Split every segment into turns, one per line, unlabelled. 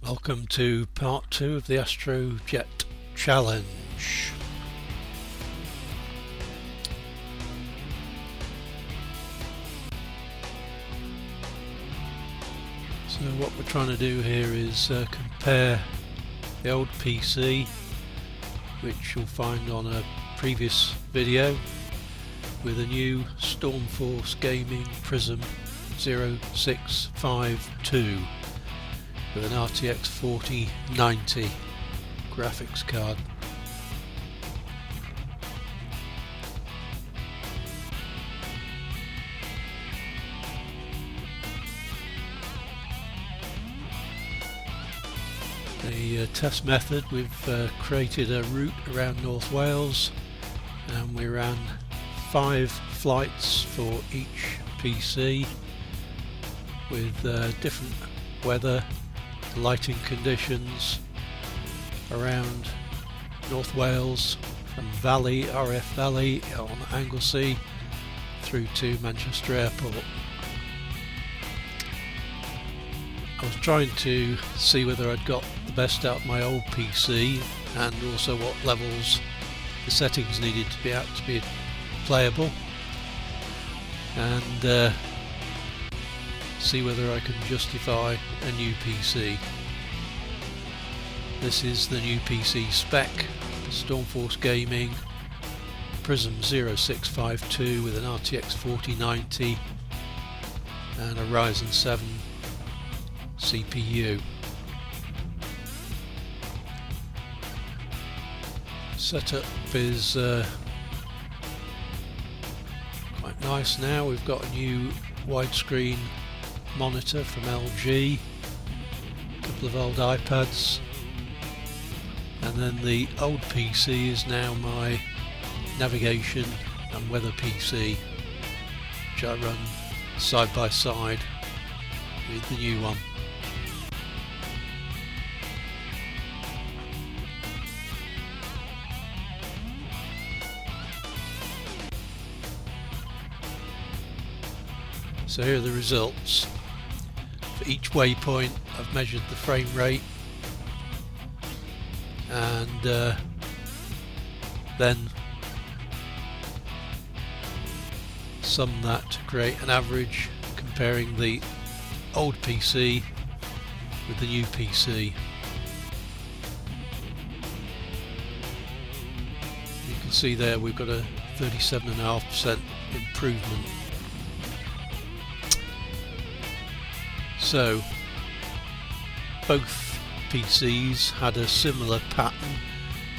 Welcome to part 2 of the Astrojet challenge. So what we're trying to do here is compare the old PC, which you'll find on a previous video, with a new Stormforce Gaming Prism 0652 with an RTX 4090 graphics card. The test method, we've created a route around North Wales, and we ran 5 flights for each PC with different weather, lighting conditions around North Wales, from Valley, RF Valley on Anglesey through to Manchester Airport. I was trying to see whether I'd got the best out of my old PC and also what levels the settings needed to be at to be playable, and see whether I can justify a new PC. This is the new PC spec, Stormforce Gaming Prism 0652 with an RTX 4090 and a Ryzen 7 CPU. Setup is quite nice now. We've got a new widescreen monitor from LG, a couple of old iPads, and then the old PC is now my navigation and weather PC, which I run side by side with the new one. So here are the results. For each waypoint I've measured the frame rate, and then sum that to create an average comparing the old PC with the new PC. You can see there we've got a 37.5% improvement. So both PCs had a similar pattern.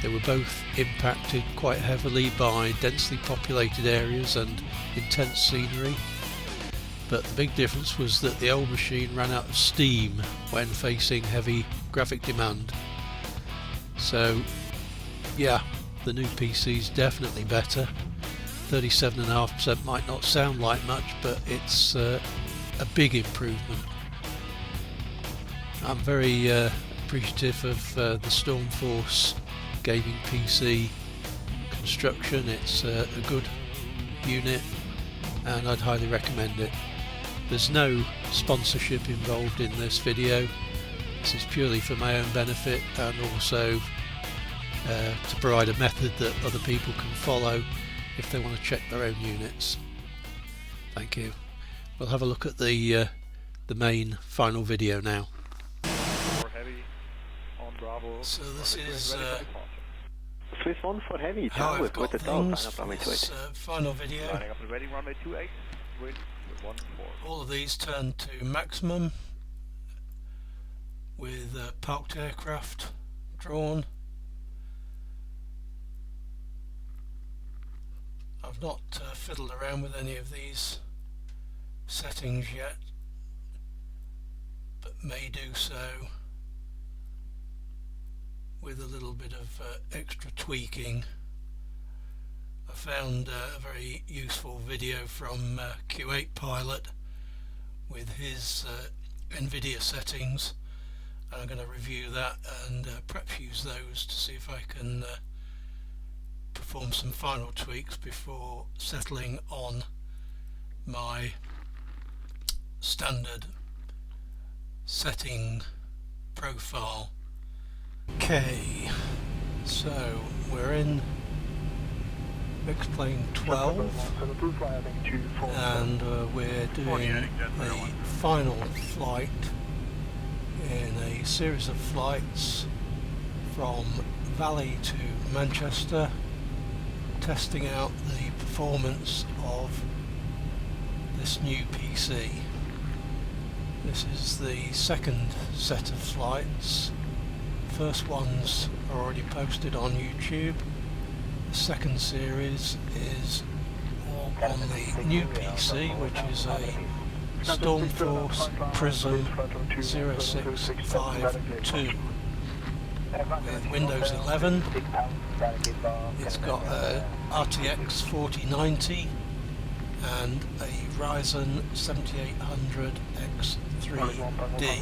They were both impacted quite heavily by densely populated areas and intense scenery, but the big difference was that the old machine ran out of steam when facing heavy graphic demand. So yeah, the new PC is definitely better. 37.5% might not sound like much, but it's a big improvement. I'm very appreciative of the Stormforce Gaming PC construction. It's a good unit and I'd highly recommend it. There's no sponsorship involved in this video. This is purely for my own benefit and also to provide a method that other people can follow if they want to check their own units. Thank you. We'll have a look at the main final video now. So this is
Swiss 1 for heavy,
how I've
with
got
the
things for this final video. All of these turned to maximum with parked aircraft drawn. I've not fiddled around with any of these settings yet, but may do so with a little bit of extra tweaking. I found a very useful video from Q8 Pilot with his NVIDIA settings, and I'm going to review that and perhaps use those to see if I can perform some final tweaks before settling on my standard setting profile. Okay, so we're in Xplane 12 and we're doing the final flight in a series of flights from Valley to Manchester, testing out the performance of this new PC. This is the second set of flights. First ones are already posted on YouTube. The second series is all on the new PC, which is a Stormforce Prism 0652 with Windows 11. It's got a RTX 4090 and a Ryzen 7800 X3D.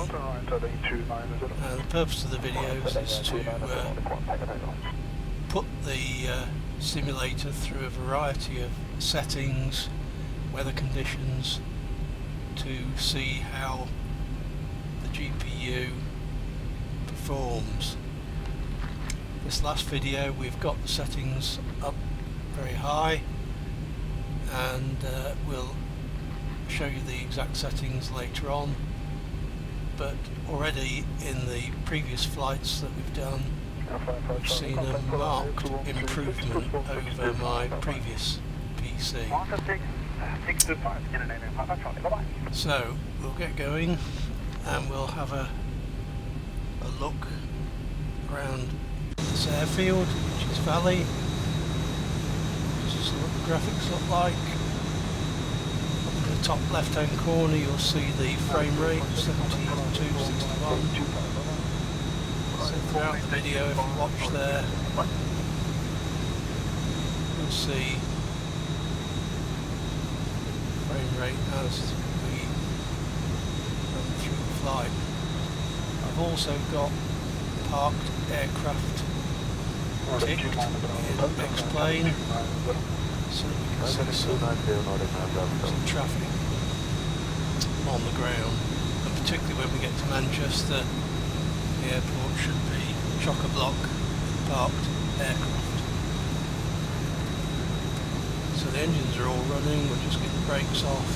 And the purpose of the videos is to put the simulator through a variety of settings, weather conditions, to see how the GPU performs. This last video we've got the settings up very high, and we'll show you the exact settings later on, but already in the previous flights that we've done we've seen a marked improvement over my previous PC. So we'll get going and we'll have a look around this airfield, which is Valley. This is what the graphics look like. Up in the top left hand corner you'll see the frame rate 72-61. So throughout the video, if you watch there, you'll see frame rate as we run through the flight. I've also got parked aircraft ticked in Xplane so that we can see some traffic on the ground, and particularly when we get to Manchester, the airport should be chock-a-block with parked aircraft. So the engines are all running, we'll just get the brakes off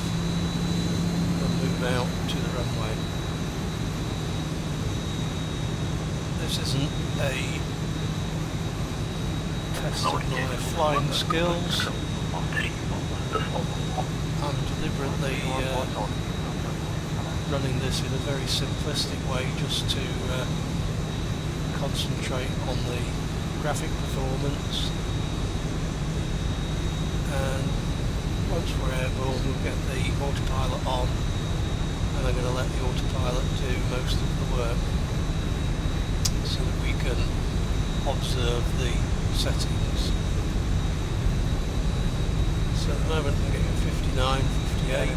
and move out to the runway. This isn't a test of my flying skills. I'm deliberately running this in a very simplistic way just to concentrate on the graphic performance, and once we're airborne we'll get the autopilot on, and I'm going to let the autopilot do most of the work so that we can observe the settings. So at the moment I'm getting 59, 58.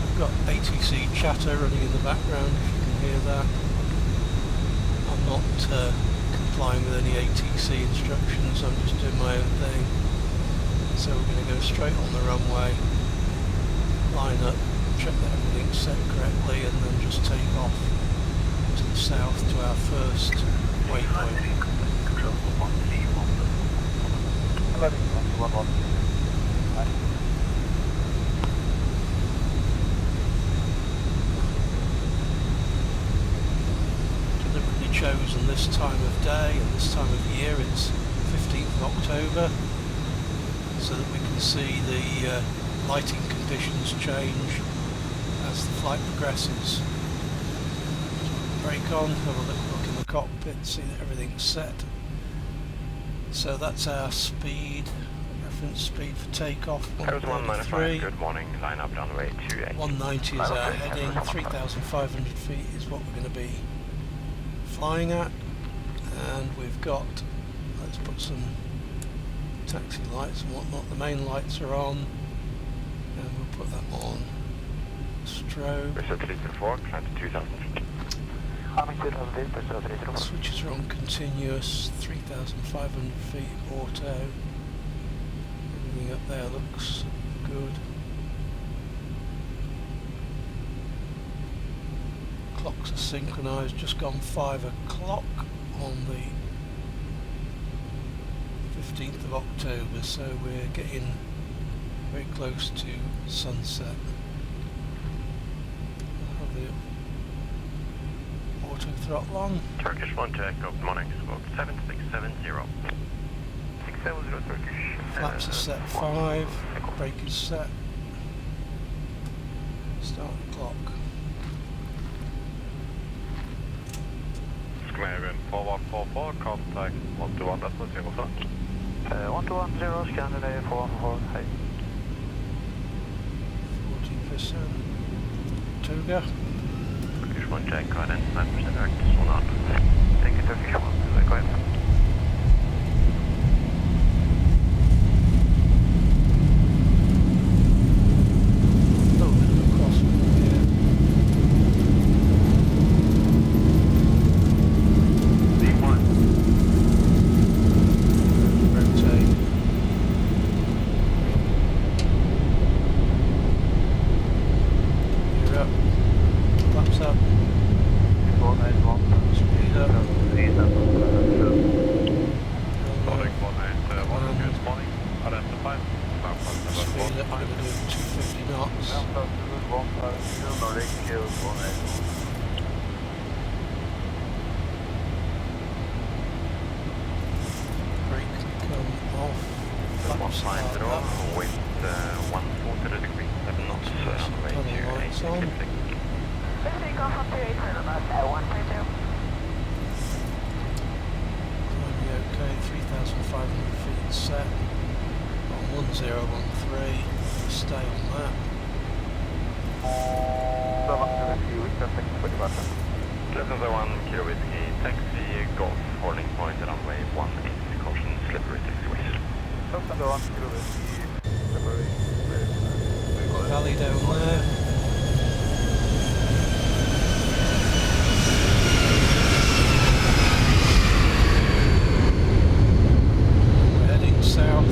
I've got ATC chatter running in the background, if you can hear that. I'm not complying with any ATC instructions, I'm just doing my own thing. So we're going to go straight on the runway, line up, check that everything's set correctly, and then just take off to the south to our first waypoint. Deliberately chosen this time of day and this time of year, it's 15th of October, so that we can see the lighting conditions change as the flight progresses. Brake on, have a look in the cockpit, see that everything's set. So that's our speed, reference speed for takeoff, 133.
Good morning, line up runway 28.
190 is our heading, 3,500 feet is what we're going to be flying at, and we've got, let's put some taxi lights and whatnot, the main lights are on, and we'll put that on strobe.
We're 324, climb to 2,000 feet.
Switches are on continuous, 3,500 feet auto. Everything up there looks good. Clocks are synchronised, just gone 5 o'clock on the 15th of October, so we're getting very close to sunset. I'll have the auto throttle on.
Turkish 1 check, good morning, smoke 7670. 670 Turkish.
Flaps are set 5, brake is set. Start the clock.
Scandinavian 4144, contact 121, that's what's your phone.
1210, Scandinavian 414, hey.
40%. Toga.
Turkish 1 check, guidance 9% Arctis 1 on. Thank you, Turkish 1, go ahead. Valley down there. We're heading south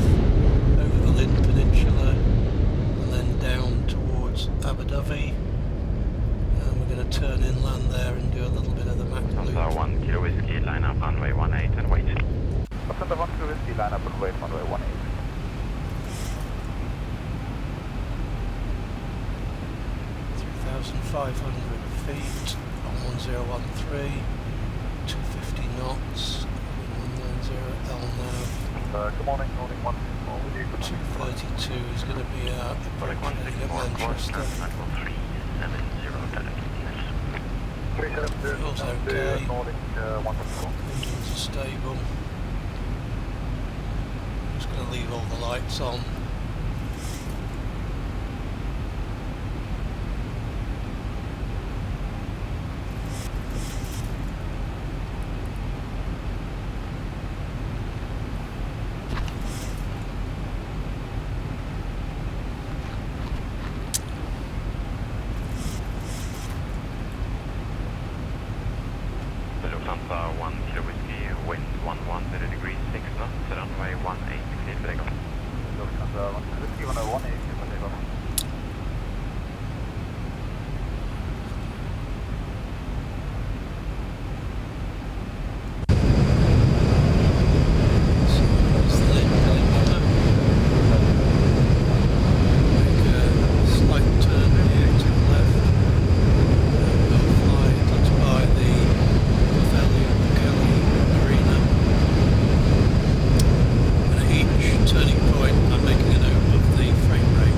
over the Lynn Peninsula and then down towards Abu Dhabi, and we're going to turn inland there and do a little bit of the Mac loop. 1 Kilo Whiskey, line up runway 18 and wait.
1 Kilo Whiskey, line up and wait, runway 18.
3,500 feet on 1013, 250 knots, 190 L nav.
Good morning, morning 1.
232 is going to be our approach heading at Manchester. Feels okay. Engines are stable. Just going to leave all the lights on.
Lufthansa 1 Kilo Whiskey, wind 11 degrees 6 knots, runway 18, clear for takeoff.
Lufthansa 1 Kilo Whiskey, runway 18, clear for takeoff.
Turning point, I'm making a note of the frame rate.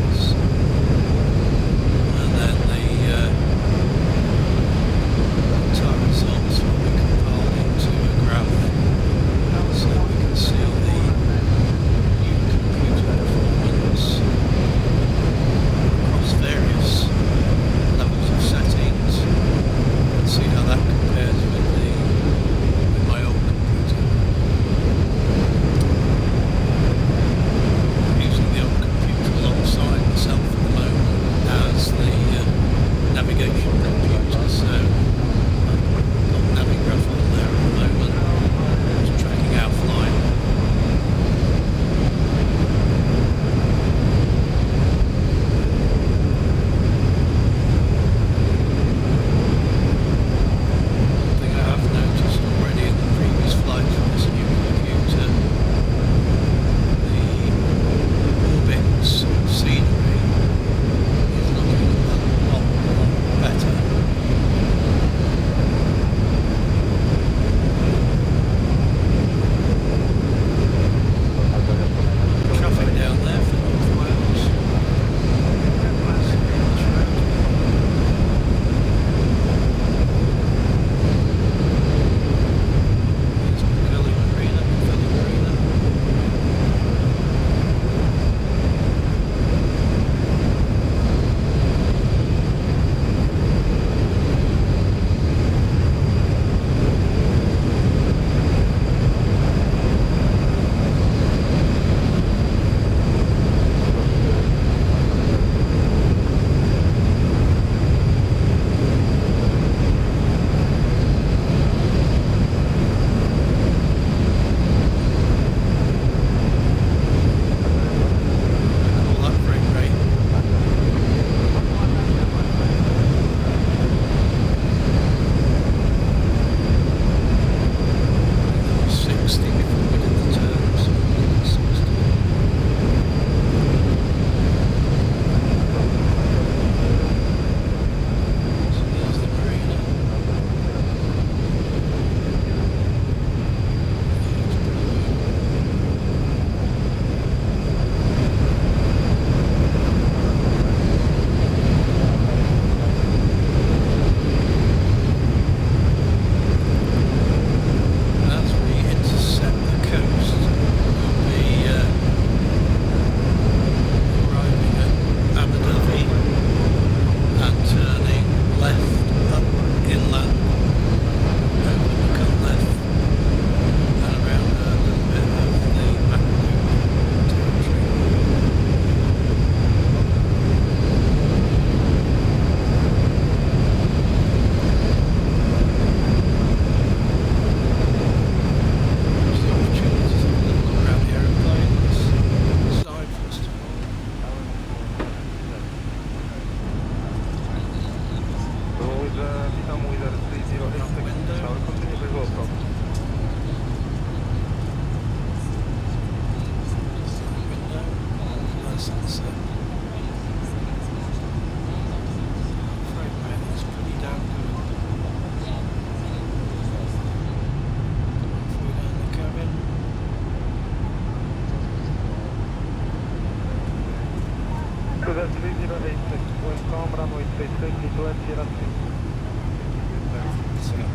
See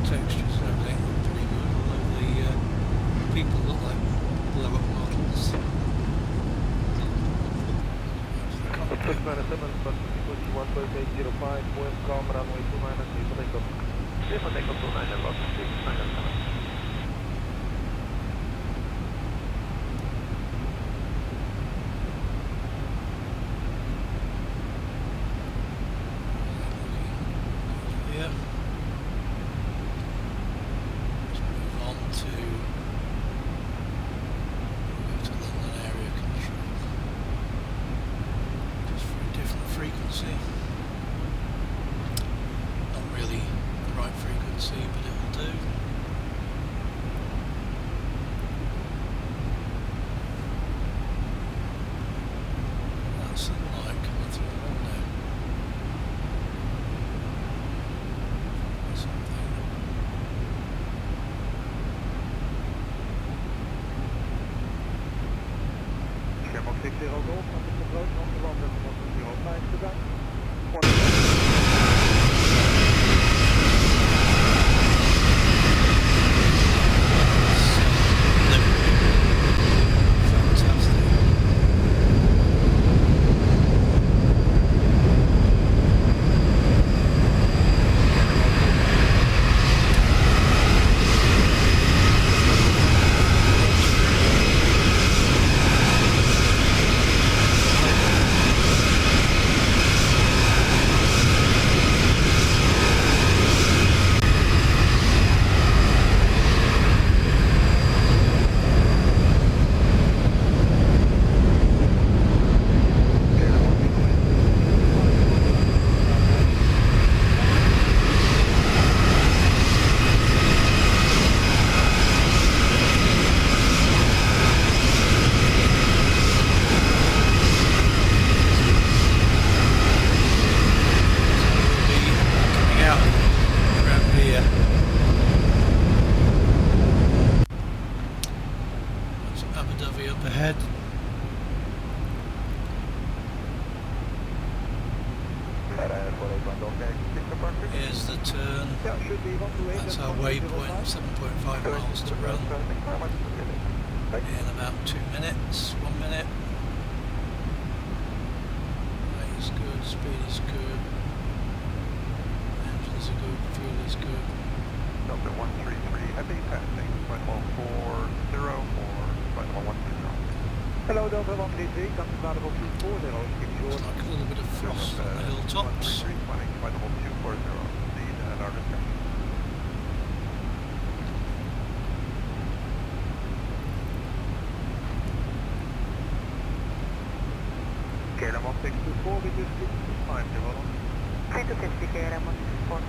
textures and everything look pretty good, although the people look like blow up models. Yeah. Let's move on to London area control. Just for a different frequency. Not really the right frequency, but it will do. That's the light coming through the window. Something.
Schermok 60 Golf, Amsterdam Road, Amsterdam, 05 bedankt. Ahead. Here's the turn. That's our waypoint, 7.5 miles to run. In about 2 minutes, 1 minute. Rate is good, speed is good. Engines are good, fuel is good. Delta 133, heavy passing, flight level 40 for flight level 120. Hello, Delta 133, come to flight level 240, keep short.
Looks like a little bit of frost on the hilltops.
133, flight level 240, proceed at our discussion. KLM 1624, reduce to 50. 350 KLM 164.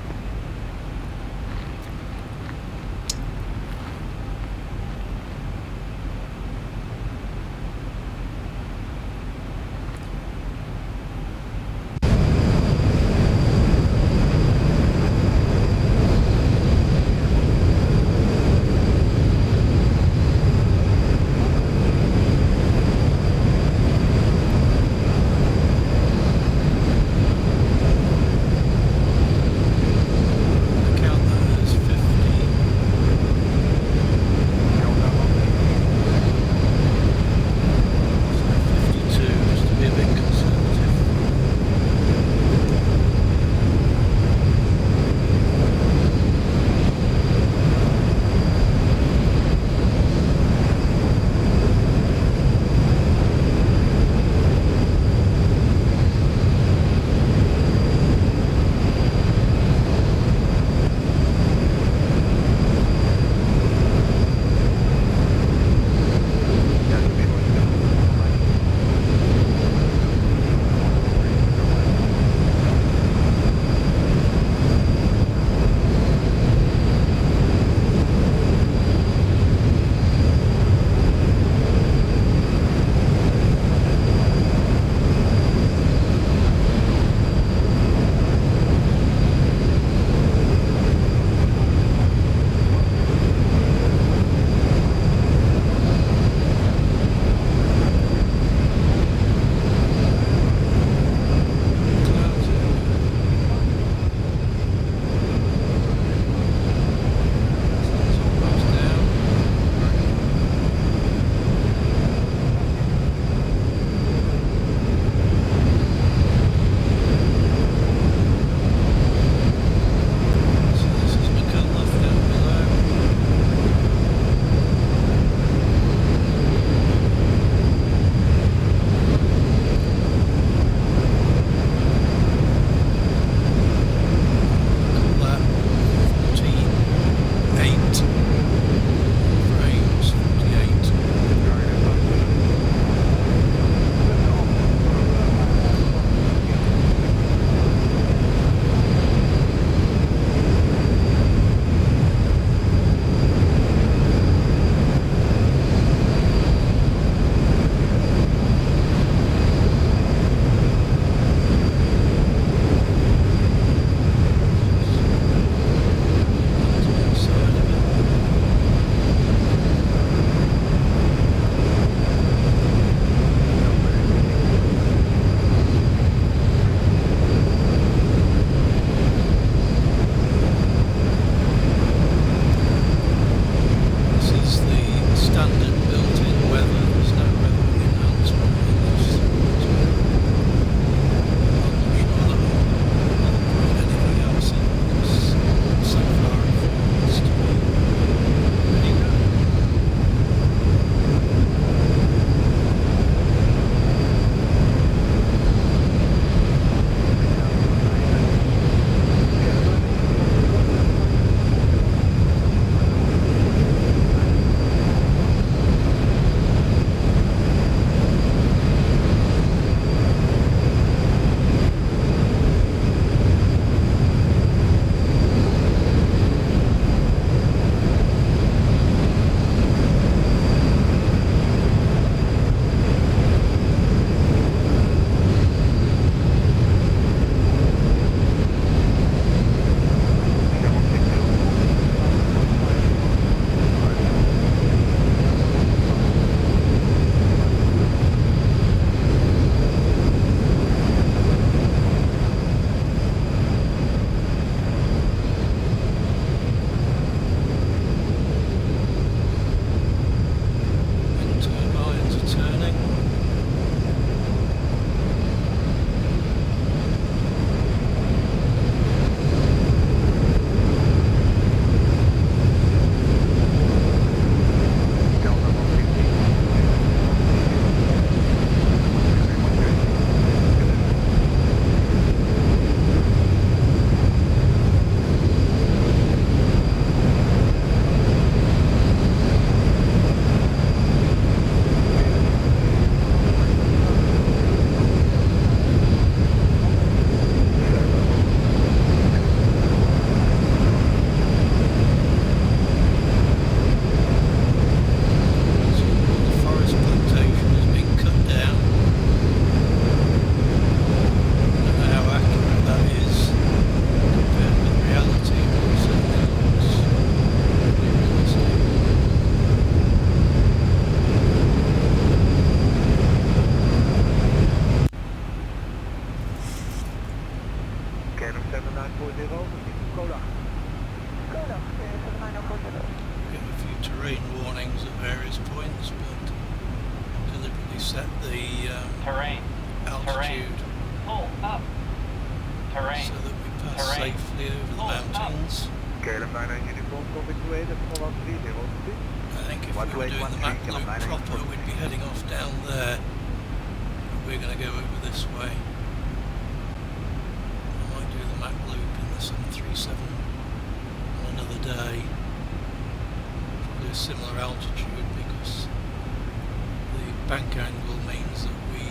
various points, but deliberately set the
Terrain.
altitude
Pull up. Terrain.
so that we pass
Terrain.
safely over the
Pull up.
mountains.
KLM 99 uniform, copy 28, that's 130,
I think if we were doing the map loop proper, we'd be heading off down there. But we're going to go over this way. I might do the map loop in the 737 on another day. Probably a similar altitude because the bank angle means that we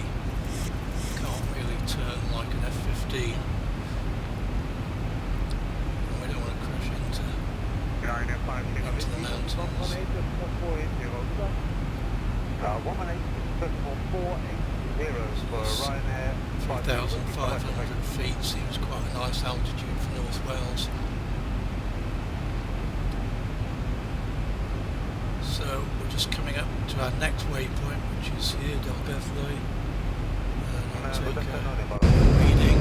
can't really turn like an F-15. And we don't want to crash into the mountains. 3,500 feet seems quite a nice altitude for North Wales. So we're just coming up to our next waypoint, which is here, Delbethloy. And I'll take a reading.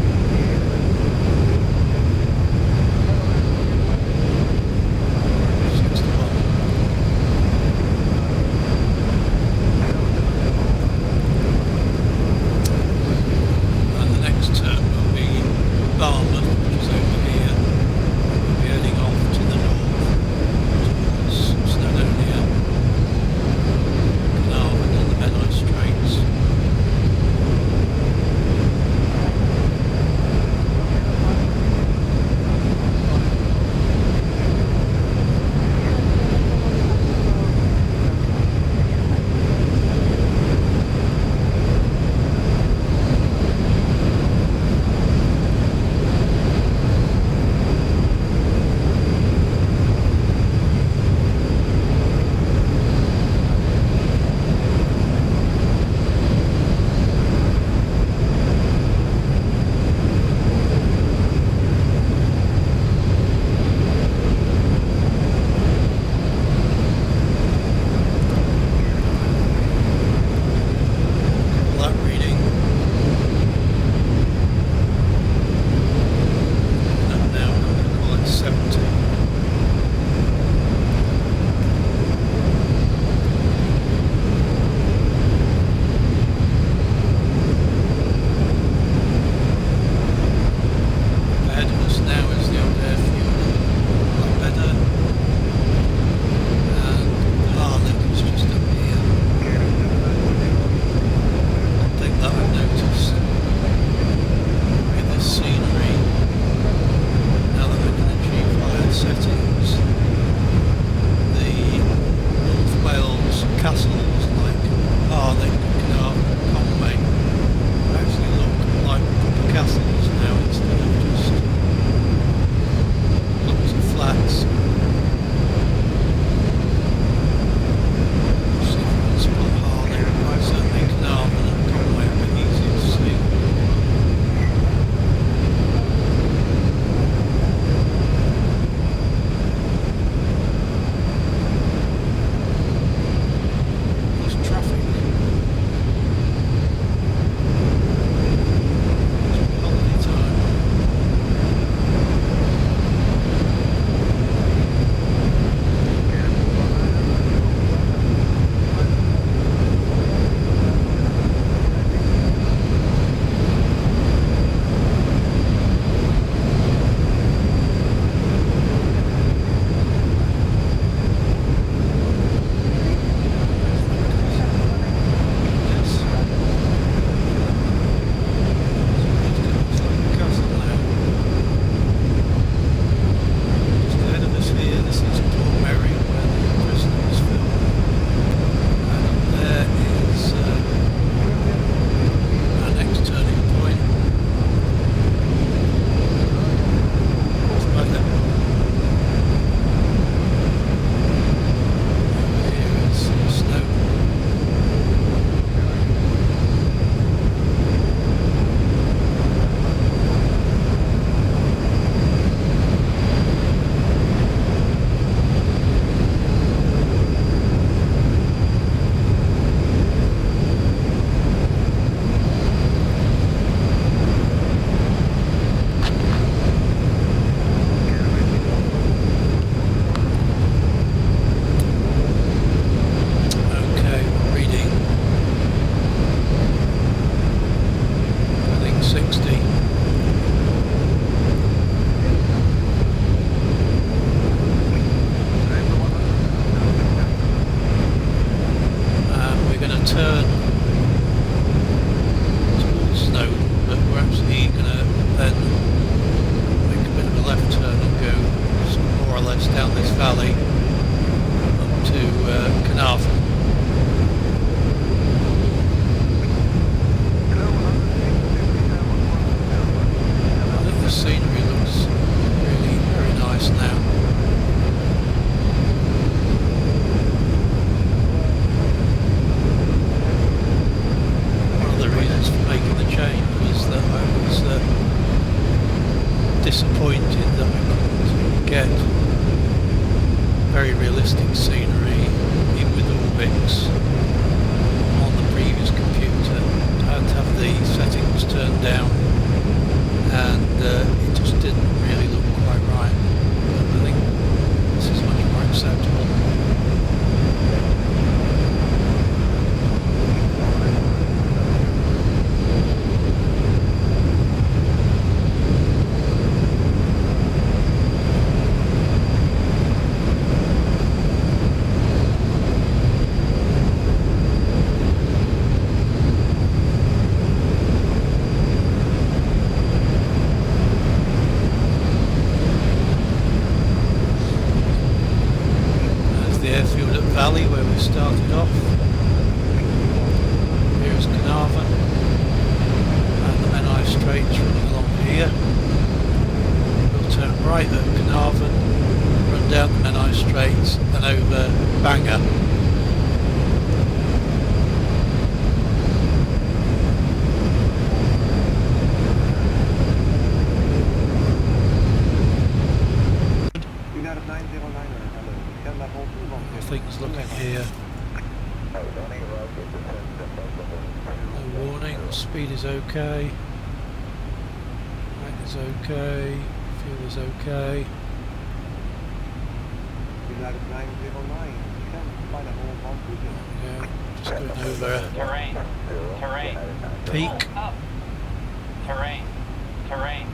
Orbx on the previous computer. I had to have the settings turned down, and it just didn't really look quite right. But I think this is much more acceptable. Valley where we started off. Here's Carnarvon and the Menai Straits running along here. We'll turn right at Carnarvon, run down the Menai Straits and over Bangor. Things looking here. No warning, speed is okay. Light is okay. Fuel is okay. Yeah, just going over
Terrain. Terrain.
peak.
Up. Terrain. Terrain.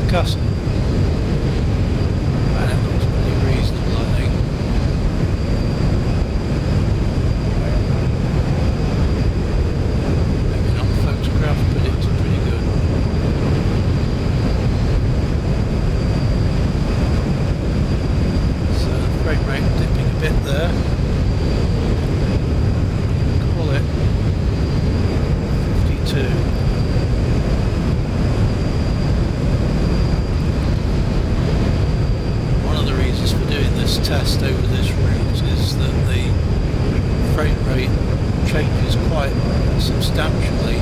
Castle. And it looks pretty reasonable, I think. Maybe not photographed, but it's pretty good. So frame rate dipping a bit there. Call it 52. Test over this route is that the frame rate changes quite substantially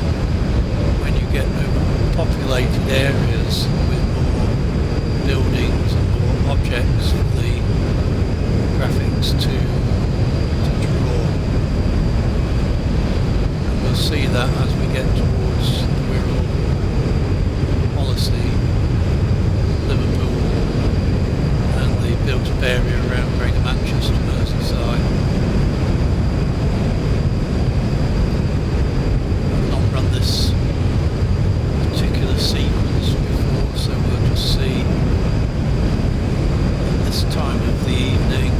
when you get over populated areas with more buildings and more objects for the graphics to draw. And we'll see that as we get towards the Wirral, Policy, Liverpool, built-up area around Greater Manchester, Merseyside. I've not run this particular sequence before, so we'll just see at this time of the evening,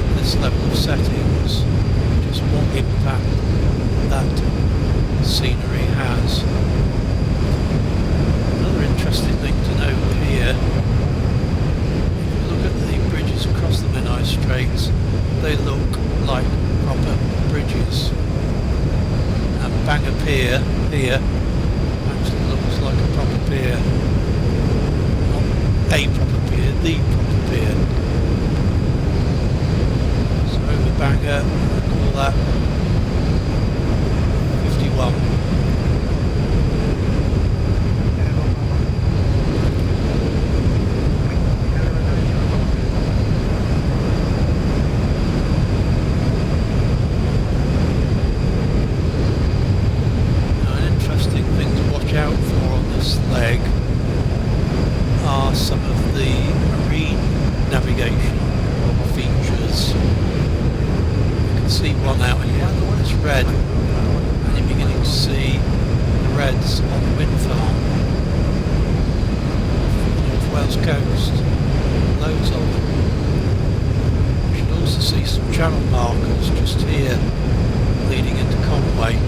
with this level of settings, just what impact that scenery has. Another interesting thing to note here, across the Menai Straits, they look like proper bridges. And Bangor Pier here actually looks like a proper pier. Not a proper pier, the proper pier. So over Bangor, I call that 51. Leg are some of the marine navigation features. You can see one out here, the one that's red, and you're beginning to see the reds on the wind farm North Wales coast. Loads of them. You should also see some channel markers just here leading into Conway.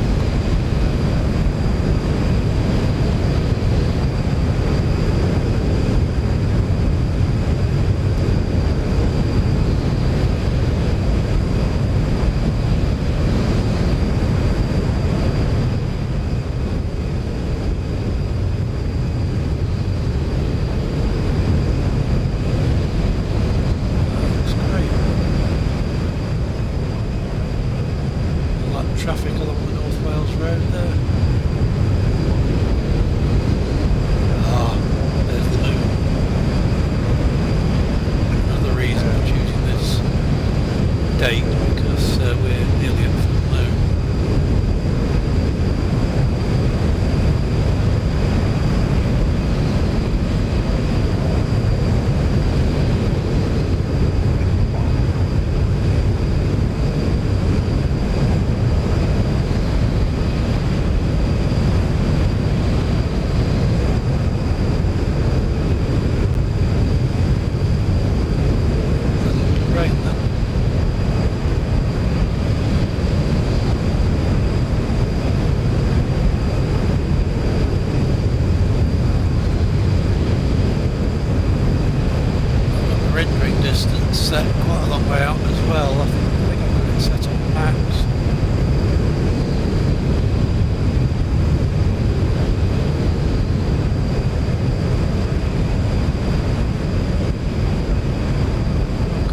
rendering distance set quite a long way out as well. I think I've got it set on max.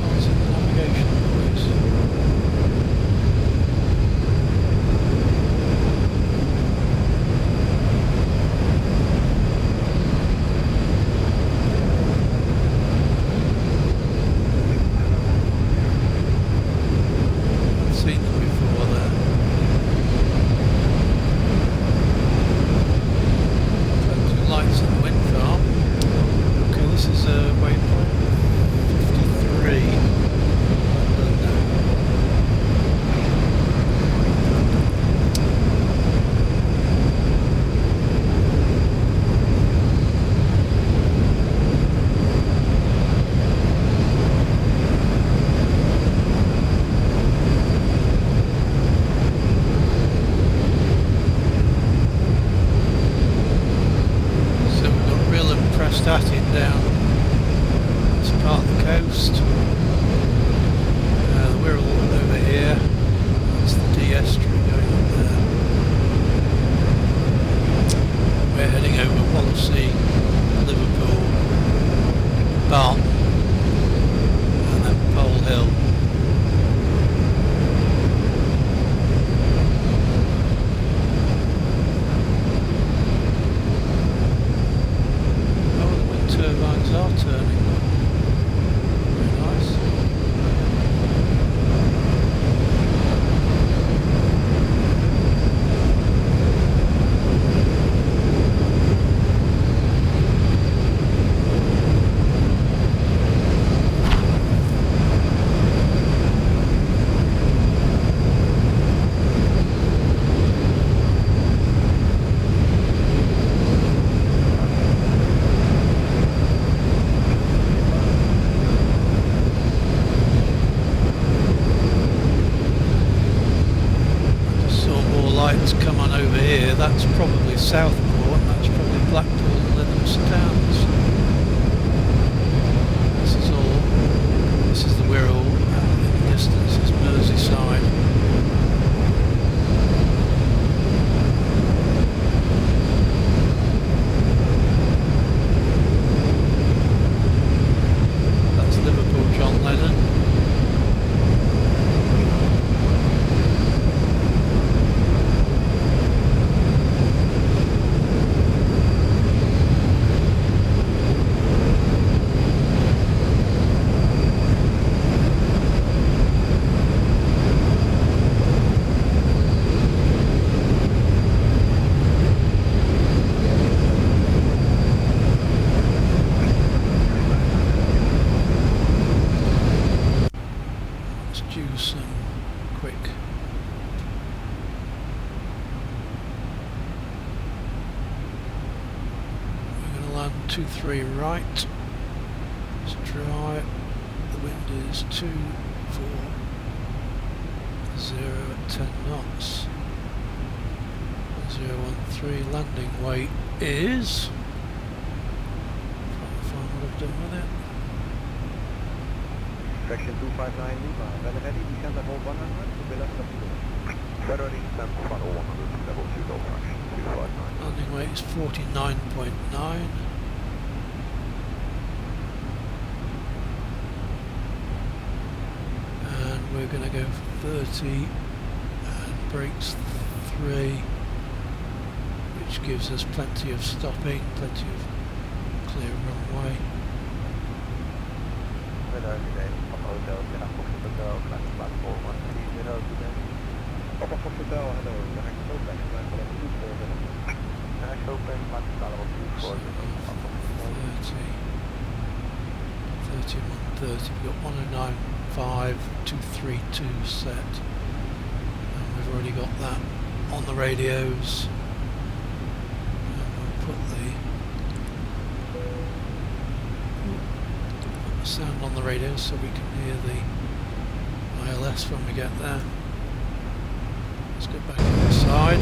Can't see the navigation voice. Seen them before there. Two lights in the wind farm. Okay, this is a waypoint 53. So we've got real impressed atting down this part of the coast. The Wirral over here. That's the D estuary going up there. We're heading over Wallasey, Liverpool, Barton, and then Pole Hill. Oh, the wind turbines are turning. Very nice. Come on over here, that's probably Southport, and that's probably Blackpool and Lytham Downs. This is the Wirral, and in the distance is Merseyside. That's Liverpool John Lennon. Let's do some quick. We're going to land 23 right. Let's try it. The wind is 240 at 10 knots. 013. Landing weight is. Trying to find what I've done with it.
Section 259 Lima, when ready, descend level 100 to be left of the further descend to final 100 to level 2 go fraction 259.
Landing weight is 49.9. And we're going to go for 30 and brakes 3, which gives us plenty of stopping, plenty of clear runway.
Hotel, Hotel, platform 130 today. Op Hotel, hello, dan ga ik zo weg, dan ga ik goed voor dan ga ik zo weg, maar ik sta er op goed voor
30, 130, we've got 109.5, 232 set, and we've already got that on the radios, and we'll put the sound on the radio so we can hear the ILS when we get there. Let's go back on the side.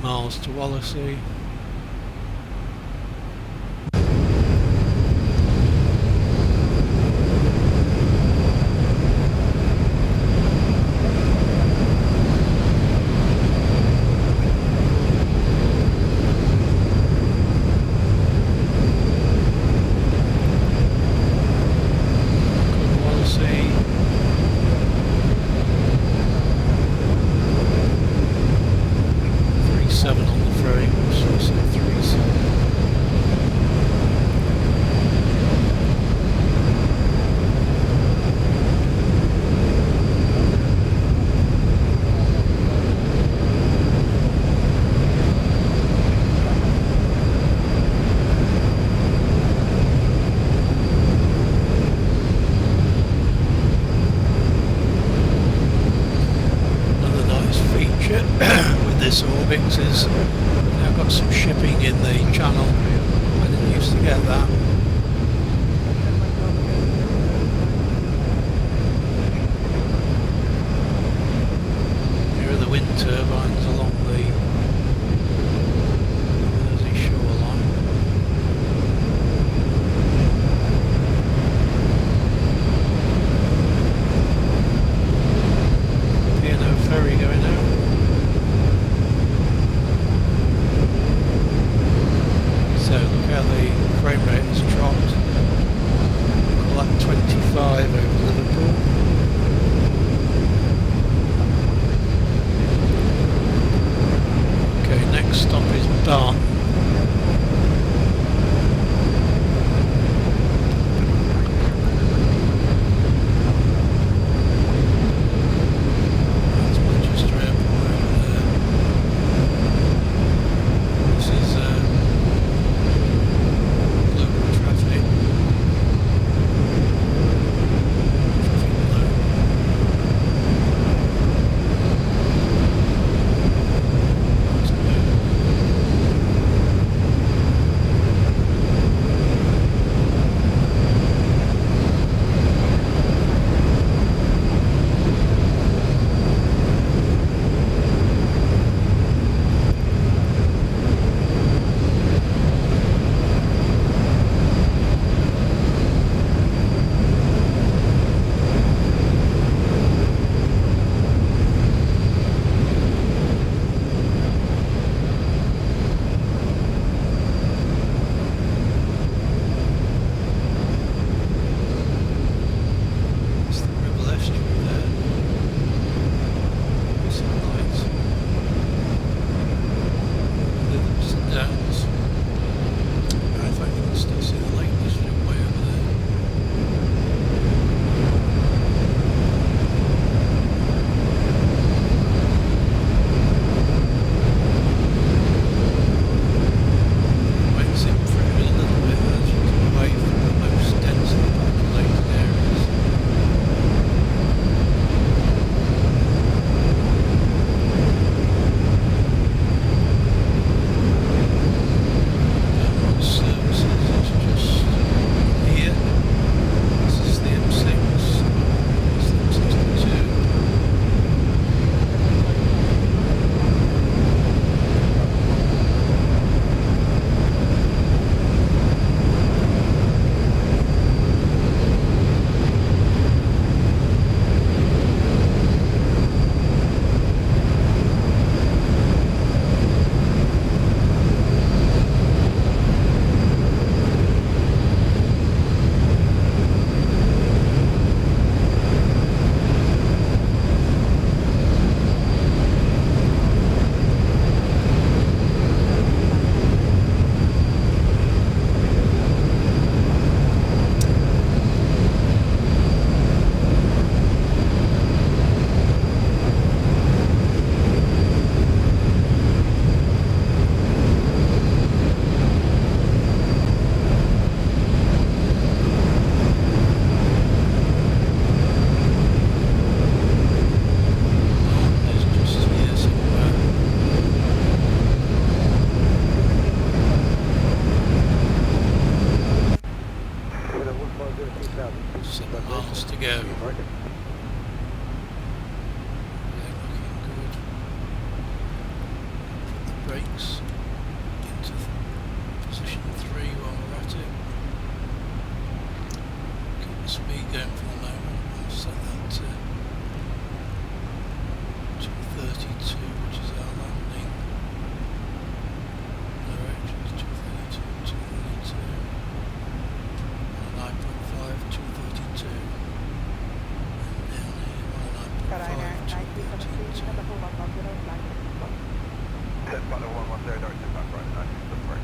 miles to Wallasey. With this Orbx is now got some shipping in the channel. I didn't used to get that. Here are the wind turbines along the Mersey shoreline. P&O ferry going out. So look how the frame rate has
Orbx into position 3 while we're at it. Keep the speed going for the moment. I'll set that to 232, which is our landing. Direction is 232, 232. 9.5, 232. And down here, 9.5, 232.
Set by the 110, directed back right, 90, that's right.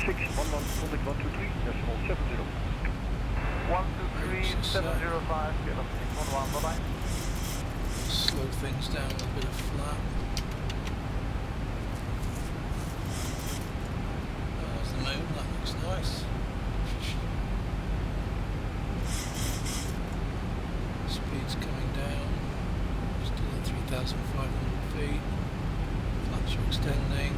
123, decimal 70.
123.705, get up 611, bye-bye.
Slow things down with a bit of flap. There's the moon, that looks nice. Speed's coming down, still at 3,500 feet. Flaps are extending.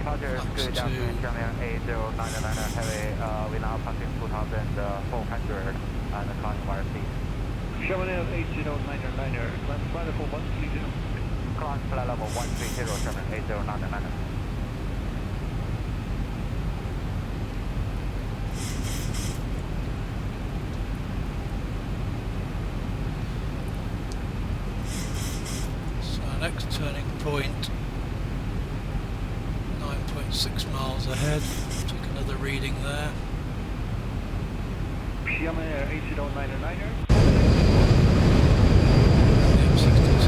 Roger,
Flaps
good
to
afternoon, German 8099 heavy, we now passing 2,400 and climbing via speed.
German 8099, climb flight level 130.
Climb flight level 130, German 8099.
So our next turning point, 9.6 miles ahead. Took another reading there.
German 8099.
M62.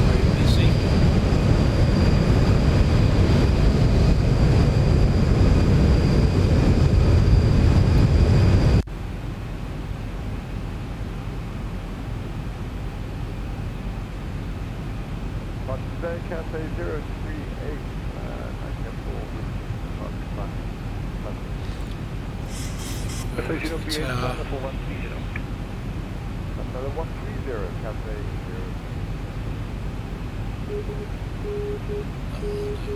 Very busy.
Today, Cafe 038, 9
Tower.
level 130. Another 130, Cafe 0.
That will do.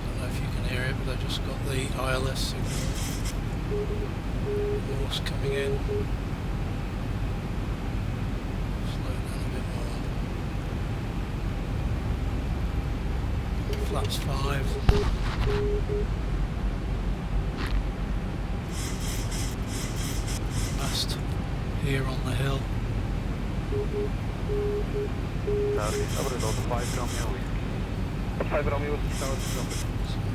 Don't know if you can hear it, but I just got the ILS signal. Morse coming in. Slow down a bit more. Flaps 5. Mast here on the hill.
Dobry lot, 5 Romeo Whiskey. 5 Romeo Whiskey,
So it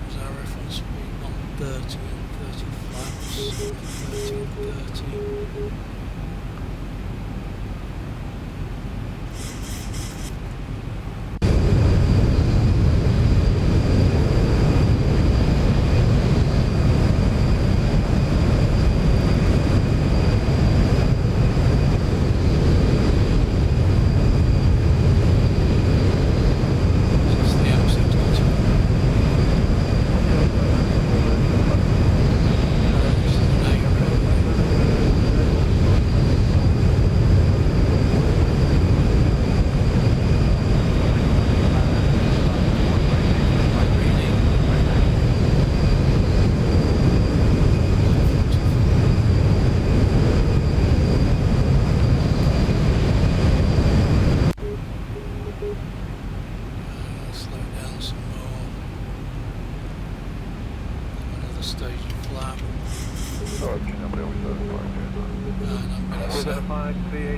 was our reference speed 130 and 30 flaps. 30 and 30. This is the M62. This is the Naga railway. Slow down some more. Another stage of flap.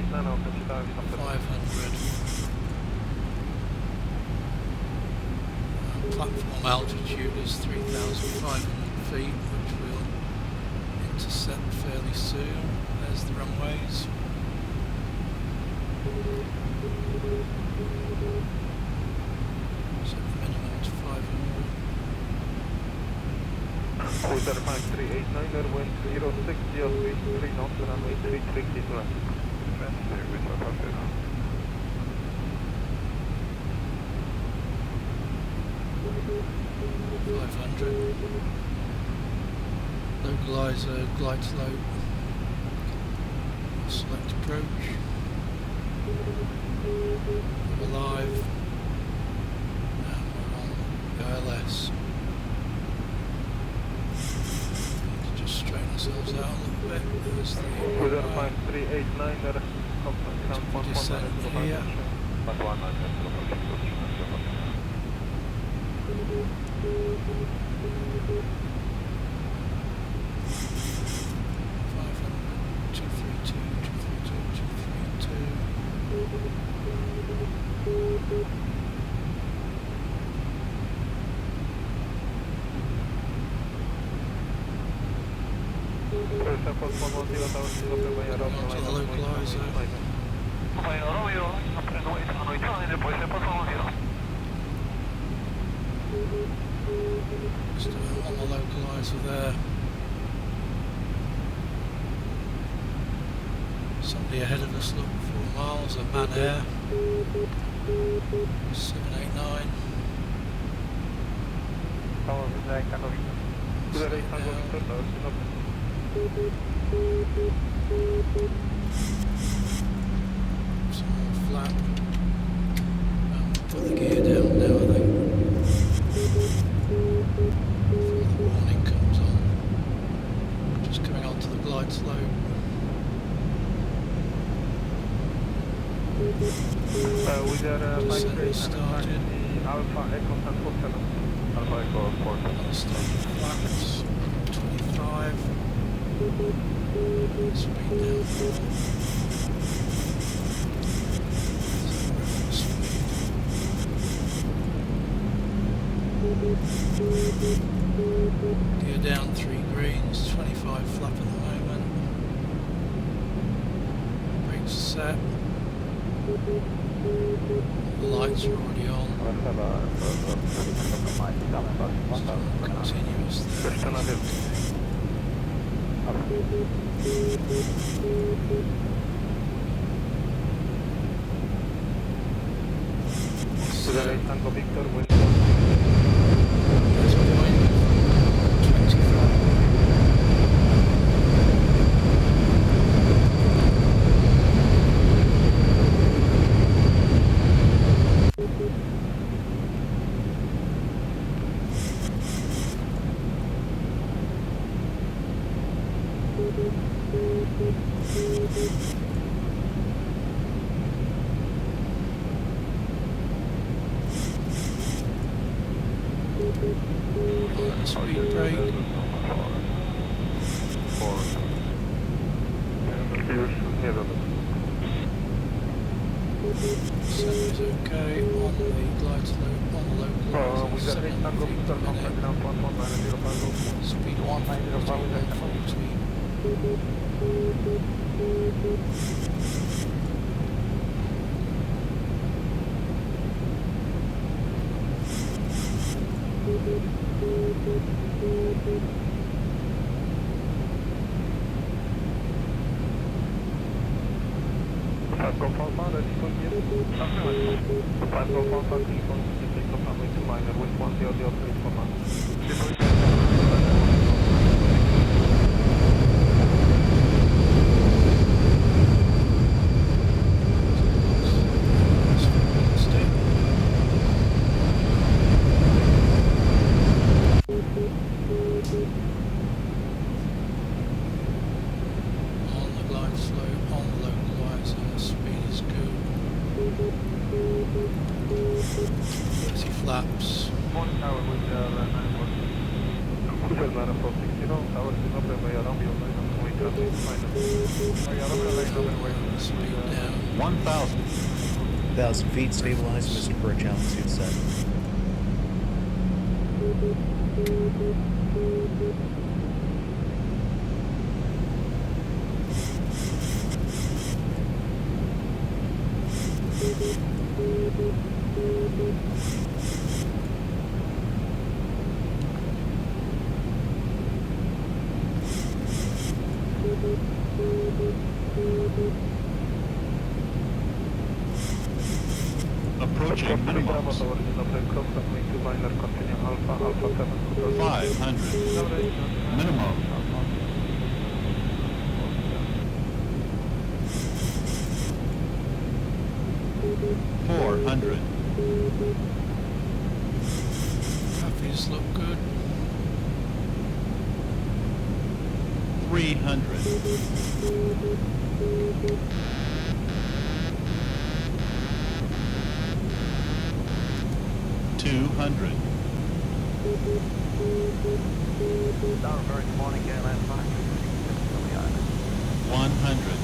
And I'm going to set 500. Platform altitude is 3,500 feet, which we'll intercept fairly soon. There's the runways. Set the minimum to 500.
Hotel 5389, wind 06, 033 knots, runway 330 left. Transfer with Papa.
500. Localizer, glide slope. Select approach. We're live. And we're on the ILS. Need to just straighten ourselves out a little bit. There's the
Hotel 5389,
descent here.
500, 232, 232.
Onto the localizer. Just on the localizer there. Somebody ahead of us, look, 4 miles, a man air. 789. Some more flap. Put the gear down now, I think. Before the warning comes on. Just coming onto the glide slope.
We got a
Descent started.
Alpha Echo 1047. Alpha Echo 47.
Starting flaps. 25. Speed down 4. Gear down 3 greens, 25 flap at the moment. Brakes set. The lights are already on. Continuous there.
Tango Victor,
There's a point, 25. Speed brake. Descent is okay on the glide slope, on the localizer.
we got 8 Tango Victor, contact ground 11905.
Speed 190,
5 Golf Alpha, ready to get 5 Golf Alpha, clean for take off runway 2 minor, wind 10, the operator for man.
on the glide slope, on the localizer, speed is good. 30 flaps.
1 tower with the 9-1. Cruiser 9460, tower is open by Romeo 9
Speed down.
1,000 feet, stabilized, Mr. Perch, altitude set.
Approaching minimums. 500. Minimum. $400.
Copies look good.
300. 200.
Tower, very good morning, Airline 5.
100.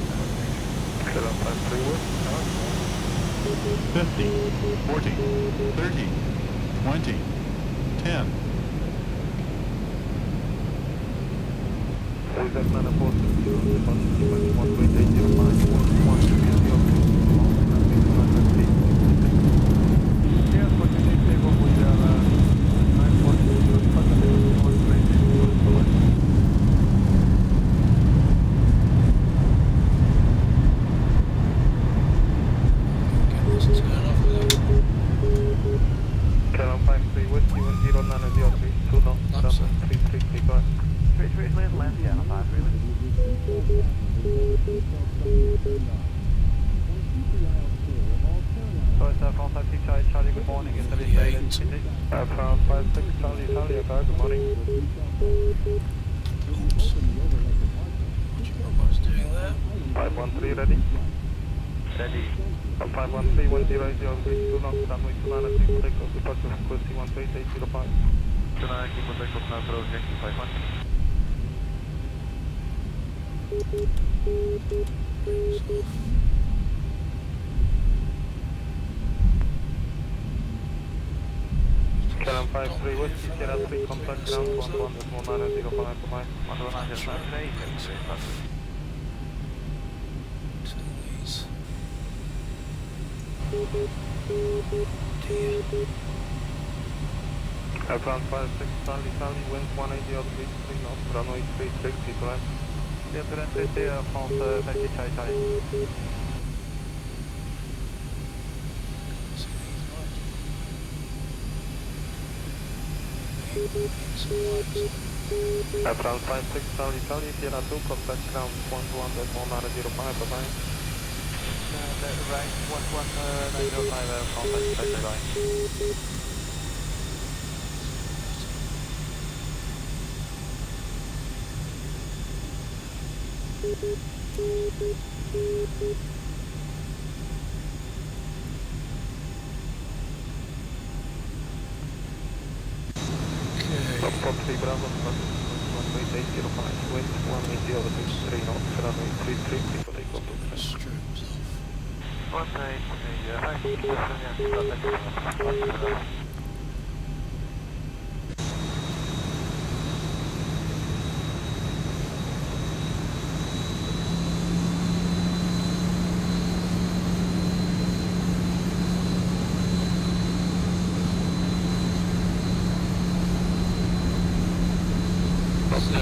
50. 40. 30. 20. 10.
Get this turn off without
Canon 53 Whiskey 10903, 2 knots,
That's
runway 33, go ahead.
Switch lanes, land, yeah, 5 really. So it's France 56 Charlie, Charlie, good morning, it's Elite
38.
France 56 Charlie, Charlie, okay, good morning.
Oops. What was doing there?
513 ready?
Ready.
513 100 2 knots, runway 29, take off departure from course C13805.
29, keep on take off now, throw, Yankee 51.
Brakes off.
Canon 53 Whiskey Sierra 3, contact ground 11.1905 to mine.
Brakes off. Turn these. Dear.
France 56 Charlie, Charlie, wind 180 altitude 3 knots, runway 36, people right?
Yeah, to that, France 56 Charlie, Charlie.
See these lights? Some lights.
France 56 Charlie, Charlie, Sierra 2, contact ground 11.1905, bye-bye.
Right, 11905, France 56 Charlie.
Foxtrot 3 Bravo, runway 805, wind 180 altitude 3 knots, runway 33, people take off.
Strobes off.
1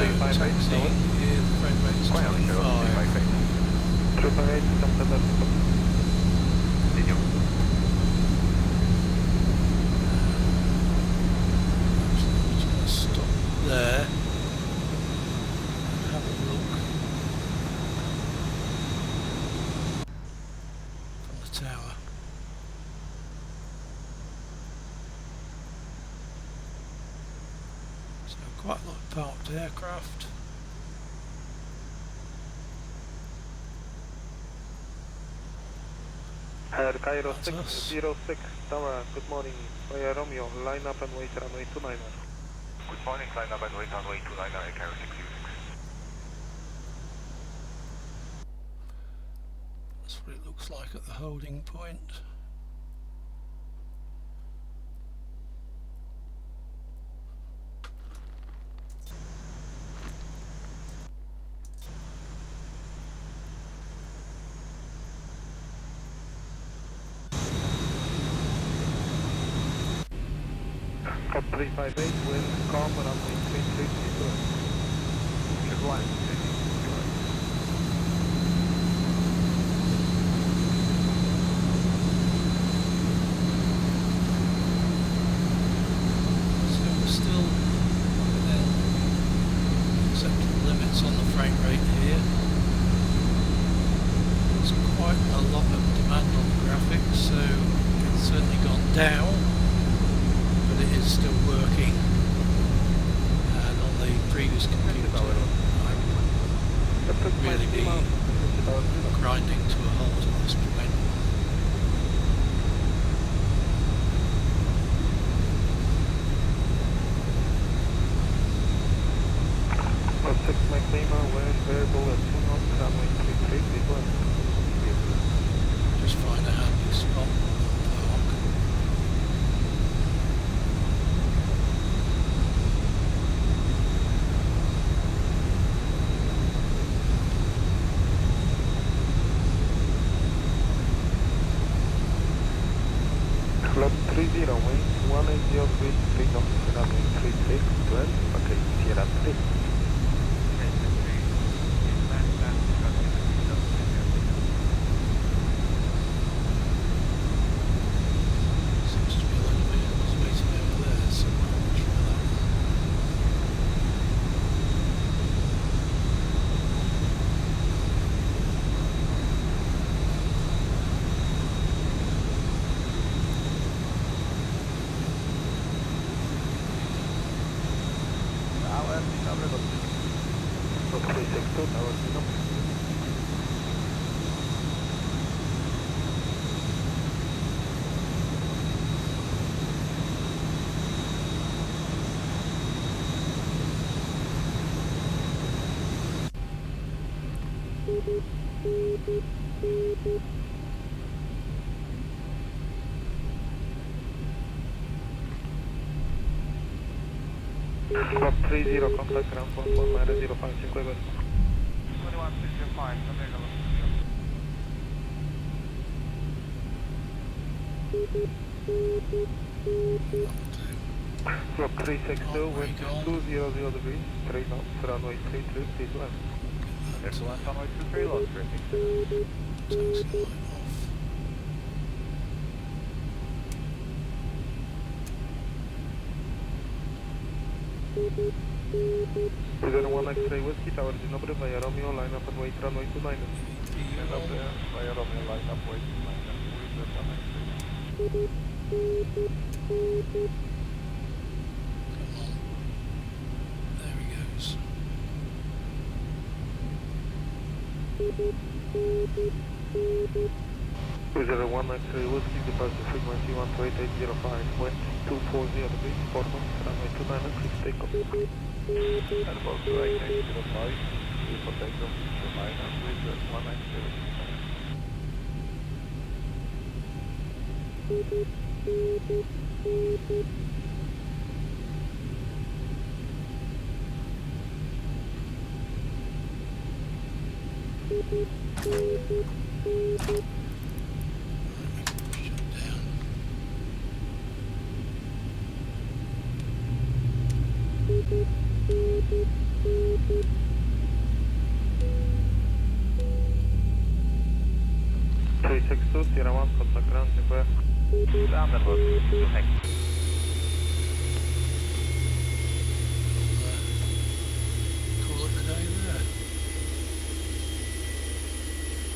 So, taxi, here the frame rate's 25.
888, come to that.
Just going to stop there and have a look from the tower. So quite a lot of parked aircraft.
Cairo
That's us.
606 Tower, good morning. Fire Romeo, line up and wait runway 29er.
Good morning, line up and wait runway 29er, Cairo 606.
That's what it looks like at the holding point.
Cop 358, wind calm, runway 33,
Good one.
So we're still within acceptable limits on the frame rate here. There's quite a lot of demand on the graphics, so it's certainly gone down, but it is still working. And on the previous computer, I would really be grinding to a halt at this point.
Cop 6 Mike Lima, wind variable at 2 knots, runway 33, people.
Just find a handy spot and park.
Slot 30, wind 180 degrees, 3 knots, runway 36, 12, okay, Sierra 3.
Seems to be a lot of vehicles waiting over there, so I'll try that one.
Slot 362, tower signal. Slot 30, contact ground 1.055 West.
2165, Omega.
Slot 362, wind
Gone.
200 degrees, 3 knots, runway 33, please left.
Excellent, runway 23, lost, briefing.
Taxi light off.
Zero 1 X-ray Whiskey Tower, dzień dobry, via Romeo, line up and wait, runway 29.
Dzień dobry, via Romeo, line up, wait, line up, wait, runway 23.
Come on. There he goes.
Zero 1 X-ray Whiskey, departure frequency 128.805, wind 240 degrees, 4 knots, runway 29, and please take off.
Airbus 2805, please for takeoff, line up with 190.
Shut down.
Three six two, Sierra 1, contact ground, dziękuję.
Ground and lost, 2 hex.